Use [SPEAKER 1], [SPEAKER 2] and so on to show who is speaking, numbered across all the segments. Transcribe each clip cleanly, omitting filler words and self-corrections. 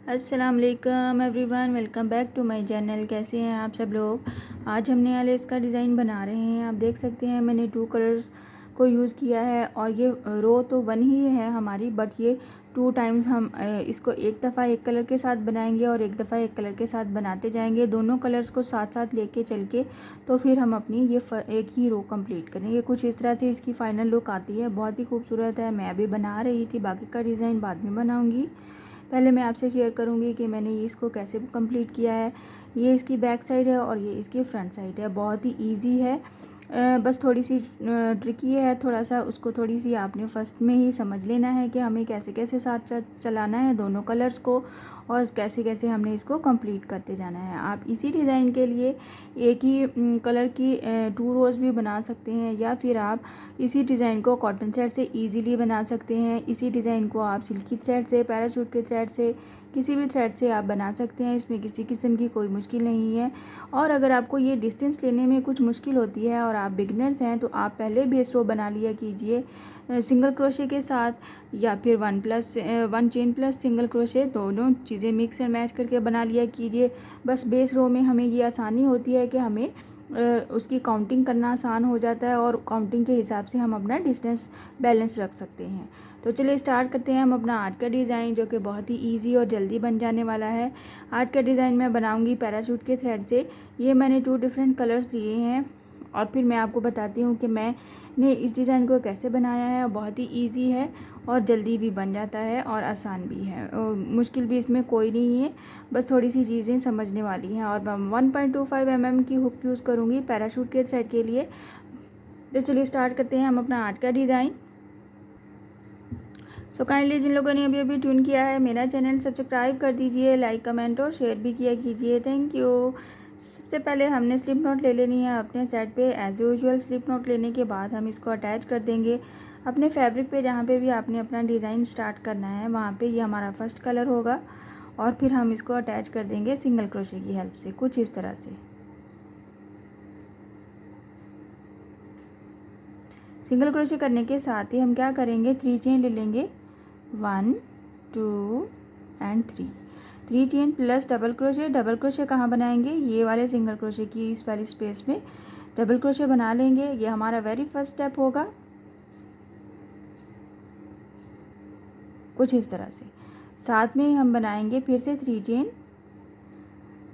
[SPEAKER 1] अस्सलाम वालेकुम everyone, welcome back to my channel. कैसे हैं आप सब लोग। आज हम नया लेस का डिज़ाइन बना रहे हैं। आप देख सकते हैं मैंने 2 कलर्स को यूज़ किया है और ये रो तो 1 ही है हमारी, बट ये 2 टाइम्स हम इसको एक दफ़ा एक कलर के साथ बनाएंगे और एक दफ़ा एक कलर के साथ बनाते जाएंगे, दोनों कलर्स को साथ साथ लेके चल के, तो फिर हम अपनी ये एक ही रो कंप्लीट करेंगे। कुछ इस तरह से इसकी फ़ाइनल लुक आती है, बहुत ही खूबसूरत है। मैं अभी बना रही थी, बाकी का डिज़ाइन बाद में बनाऊँगी। पहले मैं आपसे शेयर करूंगी कि मैंने इसको कैसे कंप्लीट किया है। ये इसकी बैक साइड है और ये इसकी फ्रंट साइड है। बहुत ही इजी है, बस थोड़ी सी ट्रिकी है थोड़ा सा। उसको थोड़ी सी आपने फर्स्ट में ही समझ लेना है कि हमें कैसे कैसे साथ चलाना है दोनों कलर्स को और कैसे कैसे हमने इसको कंप्लीट करते जाना है। आप इसी डिज़ाइन के लिए एक ही कलर की 2 रोज़ भी बना सकते हैं, या फिर आप इसी डिज़ाइन को कॉटन थ्रेड से इजीली बना सकते हैं। इसी डिज़ाइन को आप सिल्की थ्रेड से, पैराशूट के थ्रेड से, किसी भी थ्रेड से आप बना सकते हैं। इसमें किसी किस्म की कोई मुश्किल नहीं है। और अगर आपको ये डिस्टेंस लेने में कुछ मुश्किल होती है और आप बिगनर्स हैं, तो आप पहले बेस रो बना लिया कीजिए सिंगल क्रोशे के साथ, या फिर 1 चेन प्लस सिंगल क्रोशे, दोनों चीज़ें मिक्स एंड मैच करके बना लिया कीजिए। बस बेस रो में हमें ये आसानी होती है कि हमें उसकी काउंटिंग करना आसान हो जाता है और काउंटिंग के हिसाब से हम अपना डिस्टेंस बैलेंस रख सकते हैं। तो चलिए स्टार्ट करते हैं हम अपना आज का डिज़ाइन, जो कि बहुत ही इजी और जल्दी बन जाने वाला है। आज का डिज़ाइन मैं बनाऊंगी पैराशूट के थ्रेड से। ये मैंने 2 डिफरेंट कलर्स लिए हैं और फिर मैं आपको बताती हूँ कि मैंने इस डिज़ाइन को कैसे बनाया है। बहुत ही ईजी है और जल्दी भी बन जाता है और आसान भी है, मुश्किल भी इसमें कोई नहीं है, बस थोड़ी सी चीज़ें समझने वाली हैं। और मैं 1.25 mm की हुक यूज़ करूँगी पैराशूट के थ्रेड के लिए। तो चलिए स्टार्ट करते हैं हम अपना आज का डिज़ाइन। सो काइंडली जिन लोगों ने अभी अभी ट्यून किया है मेरा चैनल, सब्सक्राइब कर दीजिए, लाइक कमेंट और शेयर भी किया कीजिए। Thank you. सबसे पहले हमने स्लिप नॉट ले लेनी है अपने थ्रेड पे। एज़ यूजुअल स्लिप नॉट लेने के बाद हम इसको अटैच कर देंगे अपने फैब्रिक पे, जहाँ पे भी आपने अपना डिज़ाइन स्टार्ट करना है वहाँ पे। ये हमारा फर्स्ट कलर होगा और फिर हम इसको अटैच कर देंगे सिंगल क्रोशे की हेल्प से, कुछ इस तरह से। सिंगल क्रोशे करने के साथ ही हम क्या करेंगे, 3 चेन ले लेंगे, 1 2 and 3 chain plus double crochet. Double crochet कहाँ बनाएंगे, ये वाले सिंगल क्रोशे की इस वाली स्पेस में डबल क्रोशे बना लेंगे। ये हमारा वेरी फर्स्ट स्टेप होगा, कुछ इस तरह से। साथ में हम बनाएंगे फिर से 3 चेन।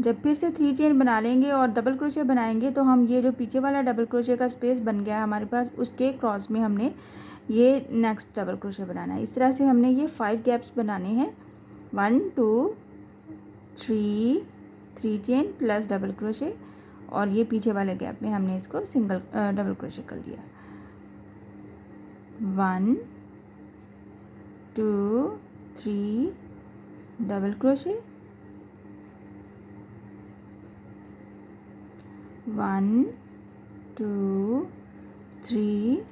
[SPEAKER 1] जब फिर से 3 चेन बना लेंगे और डबल क्रोशे बनाएंगे, तो हम ये जो पीछे वाला डबल क्रोशे का स्पेस बन गया हमारे पास, उसके क्रॉस में हमने ये नेक्स्ट डबल क्रोशे बनाना है। इस तरह से हमने ये 5 गैप्स बनाने हैं, 1 2 3 चेन प्लस डबल क्रोशे, और ये पीछे वाले गैप में हमने इसको सिंगल डबल क्रोशे कर लिया। 1 2 3 डबल क्रोशे, 1 2 3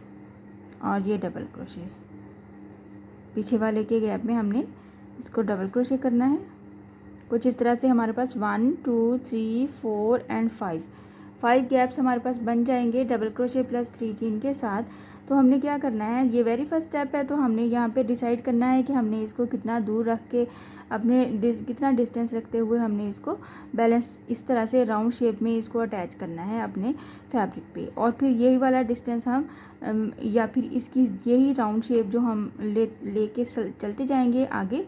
[SPEAKER 1] और ये डबल क्रोशे। पीछे वाले के गैप में हमने इसको डबल क्रोशे करना है। कुछ इस तरह से हमारे पास 1 2 3 4 एंड 5 गैप्स हमारे पास बन जाएंगे डबल क्रोशे प्लस 3 चेन के साथ। तो हमने क्या करना है, ये वेरी फर्स्ट स्टेप है, तो हमने यहाँ पे डिसाइड करना है कि हमने इसको कितना दूर रख के, अपने कितना डिस्टेंस रखते हुए हमने इसको बैलेंस इस तरह से राउंड शेप में इसको अटैच करना है अपने फैब्रिक पे। और फिर यही वाला डिस्टेंस हम या फिर इसकी यही राउंड शेप जो हम लेके चलते जाएंगे आगे,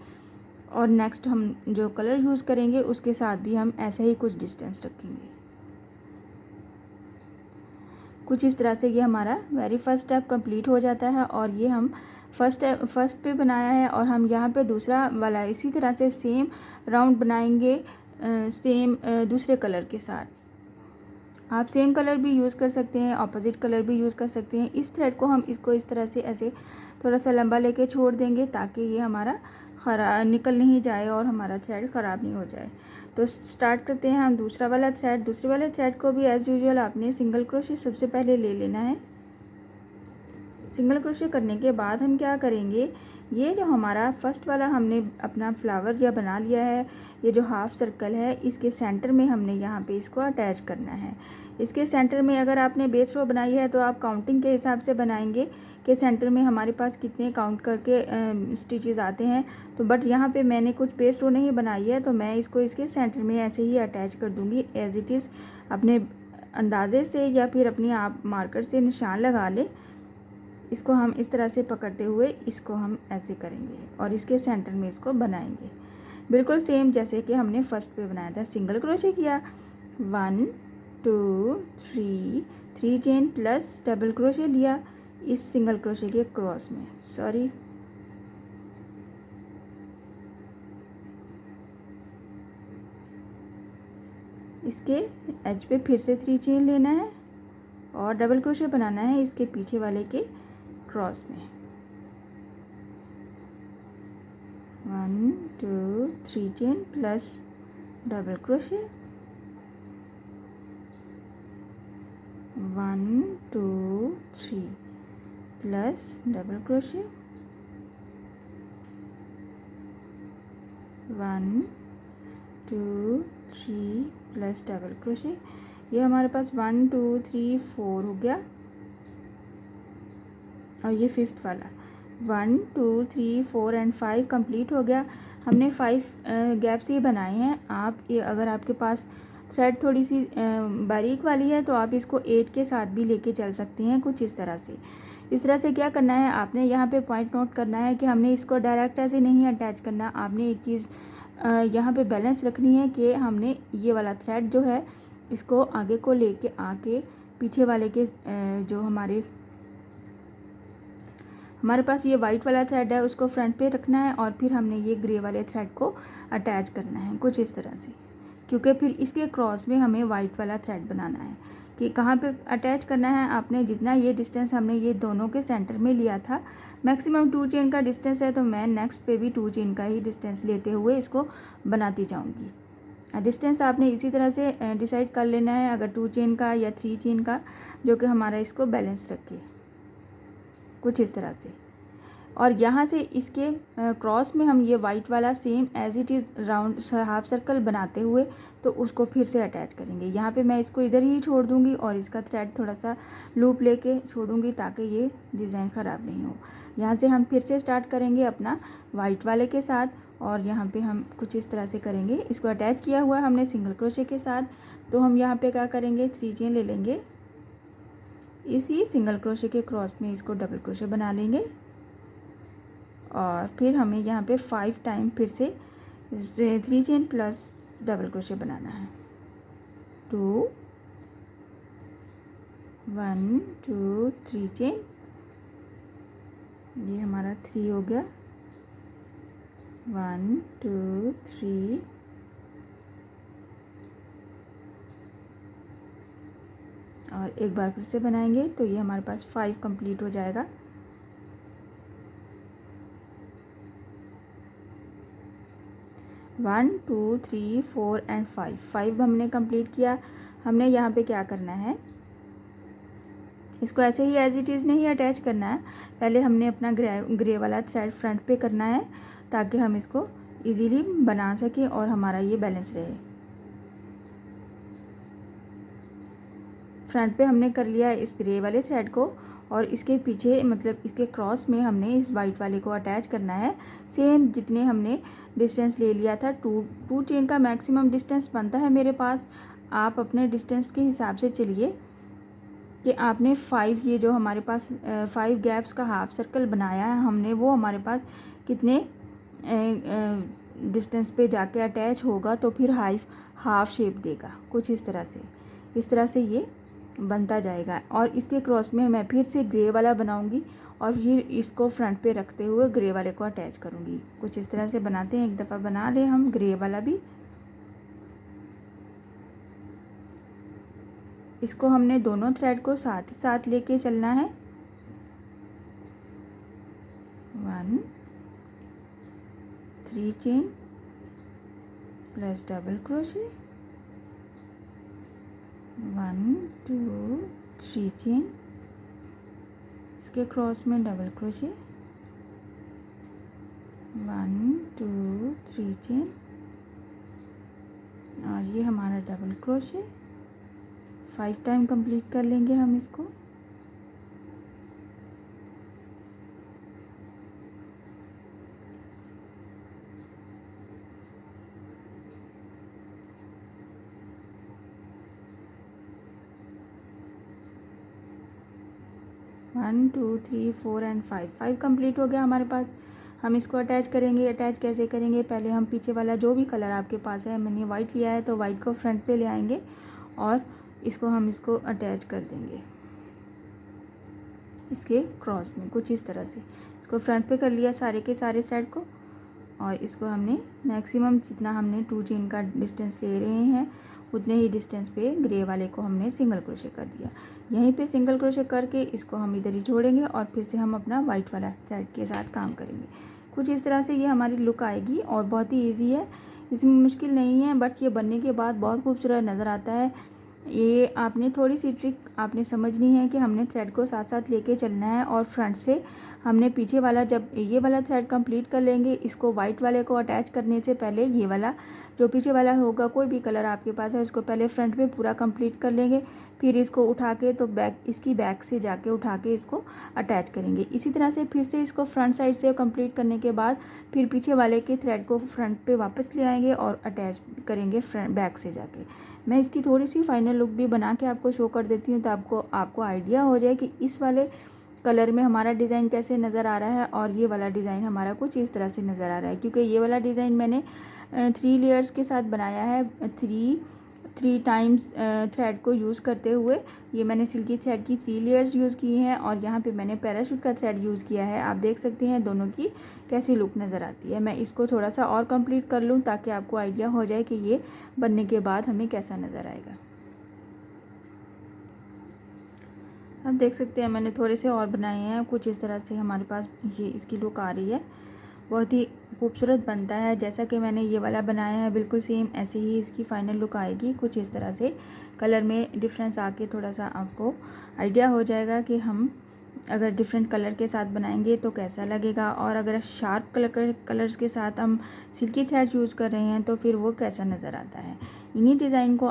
[SPEAKER 1] और नेक्स्ट हम जो कलर यूज़ करेंगे उसके साथ भी हम ऐसा ही कुछ डिस्टेंस रखेंगे। कुछ इस तरह से ये हमारा वेरी फर्स्ट स्टेप कंप्लीट हो जाता है। और ये हम फर्स्ट पे बनाया है और हम यहाँ पे दूसरा वाला इसी तरह से सेम राउंड बनाएंगे सेम दूसरे कलर के साथ। आप सेम कलर भी यूज़ कर सकते हैं, ऑपोजिट कलर भी यूज़ कर सकते हैं। इस थ्रेड को हम इसको इस तरह से ऐसे थोड़ा सा लंबा लेके छोड़ देंगे ताकि ये हमारा निकल नहीं जाए और हमारा थ्रेड ख़राब नहीं हो जाए। तो स्टार्ट करते हैं हम दूसरा वाला थ्रेड। दूसरे वाले थ्रेड को भी एज़ यूजुअल आपने सिंगल क्रोशे सबसे पहले ले लेना है। सिंगल क्रोशे करने के बाद हम क्या करेंगे, ये जो हमारा फर्स्ट वाला हमने अपना फ्लावर या बना लिया है, ये जो हाफ सर्कल है, इसके सेंटर में हमने यहाँ पे इसको अटैच करना है। इसके सेंटर में अगर आपने बेस रो बनाई है तो आप काउंटिंग के हिसाब से बनाएंगे कि सेंटर में हमारे पास कितने काउंट करके स्टिचेस आते हैं। तो बट यहाँ पे मैंने कुछ बेस रो नहीं बनाई है, तो मैं इसको इसके सेंटर में ऐसे ही अटैच कर दूँगी एज इट इज़। अपने अंदाजे से या फिर अपनी आप मार्कर से निशान लगा ले। इसको हम इस तरह से पकड़ते हुए इसको हम ऐसे करेंगे और इसके सेंटर में इसको बनाएंगे, बिल्कुल सेम जैसे कि हमने फर्स्ट पे बनाया था। सिंगल क्रोशे किया, 1 2 3 चेन प्लस डबल क्रोशे लिया इस सिंगल क्रोशे के क्रॉस में, सॉरी इसके एज पे फिर से 3 चेन लेना है और डबल क्रोशे बनाना है इसके पीछे वाले के क्रॉस में। 1 2 3 chain plus double crochet, 1 2 3 plus double crochet, 1 2 3 plus double crochet. ये हमारे पास 1 2 3 4 हो गया और ये फिफ्थ वाला 1 2 3 4 एंड 5 कंप्लीट हो गया। हमने 5 गैप्स ही बनाए हैं। आप ये अगर आपके पास थ्रेड थोड़ी सी बारीक वाली है तो आप इसको 8 के साथ भी लेके चल सकते हैं, कुछ इस तरह से। इस तरह से क्या करना है, आपने यहाँ पे पॉइंट नोट करना है कि हमने इसको डायरेक्ट ऐसे नहीं अटैच करना। आपने एक चीज़ यहाँ पे बैलेंस रखनी है कि हमने ये वाला थ्रेड जो है इसको आगे को लेके आके पीछे वाले के जो हमारे पास ये वाइट वाला थ्रेड है उसको फ्रंट पे रखना है और फिर हमने ये ग्रे वाले थ्रेड को अटैच करना है कुछ इस तरह से, क्योंकि फिर इसके क्रॉस में हमें वाइट वाला थ्रेड बनाना है। कि कहाँ पे अटैच करना है, आपने जितना ये डिस्टेंस हमने ये दोनों के सेंटर में लिया था, मैक्सिमम 2 चेन का डिस्टेंस है, तो मैं नेक्स्ट पे भी 2 चेन का ही डिस्टेंस लेते हुए इसको बनाती जाऊँगी। डिस्टेंस आपने इसी तरह से डिसाइड कर लेना है, अगर 2 चेन का या 3 चेन का, जो कि हमारा इसको बैलेंस रखे कुछ इस तरह से। और यहाँ से इसके क्रॉस में हम ये वाइट वाला same as it is round half circle बनाते हुए तो उसको फिर से अटैच करेंगे। यहाँ पे मैं इसको इधर ही छोड़ दूँगी और इसका थ्रेड थोड़ा सा लूप लेके छोड़ूंगी ताकि ये डिज़ाइन ख़राब नहीं हो। यहाँ से हम फिर से स्टार्ट करेंगे अपना वाइट वाले के साथ और यहाँ पे हम कुछ इस तरह से करेंगे। इसको अटैच किया हुआ है हमने सिंगल क्रोशे के साथ, तो हम यहाँ पे क्या करेंगे, 3 चेन ले लेंगे, इसी सिंगल क्रोशे के क्रॉस में इसको डबल क्रोशे बना लेंगे और फिर हमें यहाँ पे 5 टाइम फिर से 3 चेन प्लस डबल क्रोशे बनाना है। 2 1 2 3 चेन, ये हमारा 3 हो गया, 1 2 3 और एक बार फिर से बनाएंगे तो ये हमारे पास 5 कंप्लीट हो जाएगा। वन 2 3 4 एंड 5 हमने कंप्लीट किया। हमने यहाँ पे क्या करना है, इसको ऐसे ही एज इट इज़ नहीं अटैच करना है, पहले हमने अपना ग्रे वाला थ्रेड फ्रंट पे करना है ताकि हम इसको इजीली बना सकें और हमारा ये बैलेंस रहे। फ्रंट पे हमने कर लिया इस ग्रे वाले थ्रेड को और इसके पीछे मतलब इसके क्रॉस में हमने इस वाइट वाले को अटैच करना है। सेम जितने हमने डिस्टेंस ले लिया था, 2 चेन का मैक्सिमम डिस्टेंस बनता है मेरे पास। आप अपने डिस्टेंस के हिसाब से चलिए कि आपने 5 ये जो हमारे पास 5 गैप्स का हाफ सर्कल बनाया है हमने, वो हमारे पास कितने डिस्टेंस पे जाके अटैच होगा तो फिर हाफ शेप देगा कुछ इस तरह से ये बनता जाएगा। और इसके क्रॉस में मैं फिर से ग्रे वाला बनाऊंगी और फिर इसको फ्रंट पे रखते हुए ग्रे वाले को अटैच करूंगी। कुछ इस तरह से बनाते हैं, एक दफ़ा बना लें हम ग्रे वाला भी। इसको हमने दोनों थ्रेड को साथ ही साथ लेके चलना है। 1 3 chain plus double crochet, 1 2 3 chain, इसके क्रॉस में डबल क्रोशे, 1 2 3 चेन और ये हमारा डबल क्रोशे, 5 टाइम कंप्लीट कर लेंगे हम इसको। One two three four and five complete हो गया हमारे पास। हम इसको अटैच करेंगे। अटैच कैसे करेंगे, पहले हम पीछे वाला जो भी कलर आपके पास है, मैंने वाइट लिया है तो वाइट को फ्रंट पे ले आएंगे और इसको अटैच कर देंगे इसके क्रॉस में, कुछ इस तरह से। इसको फ्रंट पे कर लिया सारे के सारे थ्रेड को, और इसको हमने मैक्सिमम जितना हमने 2 चेन का डिस्टेंस ले रहे हैं उतने ही डिस्टेंस पे ग्रे वाले को हमने सिंगल क्रोशे कर दिया। यहीं पे सिंगल क्रोशे करके इसको हम इधर ही छोड़ेंगे और फिर से हम अपना वाइट वाला थ्रेड के साथ काम करेंगे। कुछ इस तरह से ये हमारी लुक आएगी और बहुत ही ईजी है, इसमें मुश्किल नहीं है, बट ये बनने के बाद बहुत खूबसूरत नज़र आता है। ये आपने थोड़ी सी ट्रिक आपने समझनी है कि हमने थ्रेड को साथ साथ लेके चलना है और फ्रंट से हमने पीछे वाला, जब ये वाला थ्रेड कंप्लीट कर लेंगे, इसको वाइट वाले को अटैच करने से पहले ये वाला जो पीछे वाला होगा, कोई भी कलर आपके पास है, उसको पहले फ्रंट में पूरा कंप्लीट कर लेंगे, फिर इसको उठा के तो इसकी बैक से जाके उठा के इसको अटैच करेंगे। इसी तरह से फिर से इसको फ्रंट साइड से कंप्लीट करने के बाद फिर पीछे वाले के थ्रेड को फ्रंट पे वापस ले आएंगे और अटैच करेंगे फ्रंट बैक से जाके। मैं इसकी थोड़ी सी फाइनल लुक भी बना के आपको शो कर देती हूँ, तो आपको आइडिया हो जाए कि इस वाले कलर में हमारा डिज़ाइन कैसे नज़र आ रहा है और ये वाला डिज़ाइन हमारा कुछ इस तरह से नज़र आ रहा है। क्योंकि ये वाला डिज़ाइन मैंने 3 लेयर्स के साथ बनाया है, थ्री टाइम्स थ्रेड को यूज़ करते हुए। ये मैंने सिल्की थ्रेड की 3 लेयर्स यूज़ की हैं और यहाँ पे मैंने पैराशूट का थ्रेड यूज़ किया है। आप देख सकते हैं दोनों की कैसी लुक नज़र आती है। मैं इसको थोड़ा सा और कंप्लीट कर लूँ ताकि आपको आइडिया हो जाए कि ये बनने के बाद हमें कैसा नज़र आएगा। आप देख सकते हैं मैंने थोड़े से और बनाए हैं, कुछ इस तरह से हमारे पास ये इसकी लुक आ रही है। बहुत ही खूबसूरत बनता है, जैसा कि मैंने ये वाला बनाया है बिल्कुल सेम ऐसे ही इसकी फाइनल लुक आएगी। कुछ इस तरह से कलर में डिफरेंस आके थोड़ा सा आपको आइडिया हो जाएगा कि हम अगर डिफरेंट कलर के साथ बनाएंगे तो कैसा लगेगा, और अगर शार्प कलर्स के साथ हम सिल्की थ्रेड यूज़ कर रहे हैं तो फिर वो कैसा नज़र आता है। इसी डिज़ाइन को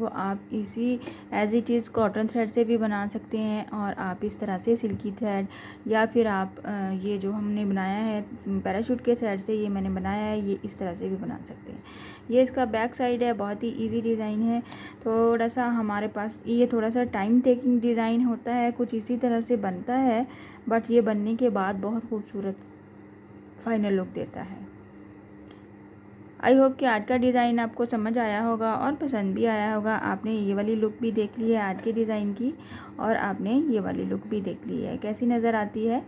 [SPEAKER 1] आप इसी as it is cotton thread से भी बना सकते हैं, और आप इस तरह से सिल्की थ्रेड या फिर आप ये जो हमने बनाया है पैराशूट के थ्रेड से ये मैंने बनाया है, ये इस तरह से भी बना सकते हैं। ये इसका बैक साइड है, बहुत ही इजी डिज़ाइन है। थोड़ा सा हमारे पास ये थोड़ा सा टाइम टेकिंग डिज़ाइन होता है, कुछ इसी तरह से बनता है, बट ये बनने के बाद बहुत खूबसूरत फाइनल लुक देता है। आई होप कि आज का डिज़ाइन आपको समझ आया होगा और पसंद भी आया होगा। आपने ये वाली लुक भी देख ली है आज के डिज़ाइन की, और आपने ये वाली लुक भी देख ली है, कैसी नज़र आती है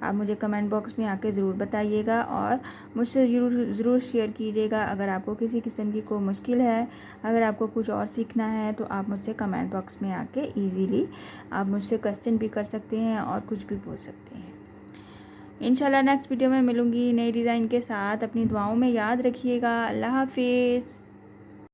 [SPEAKER 1] आप मुझे कमेंट बॉक्स में आके ज़रूर बताइएगा और मुझसे ज़रूर शेयर कीजिएगा। अगर आपको किसी किस्म की कोई मुश्किल है, अगर आपको कुछ और सीखना है, तो आप मुझसे कमेंट बॉक्स में आके ईज़िली आप मुझसे क्वेश्चन भी कर सकते हैं और कुछ भी पूछ सकते हैं। इंशाल्लाह नेक्स्ट वीडियो में मिलूँगी नई डिज़ाइन के साथ। अपनी दुआओं में याद रखिएगा। अल्लाह हाफिज़।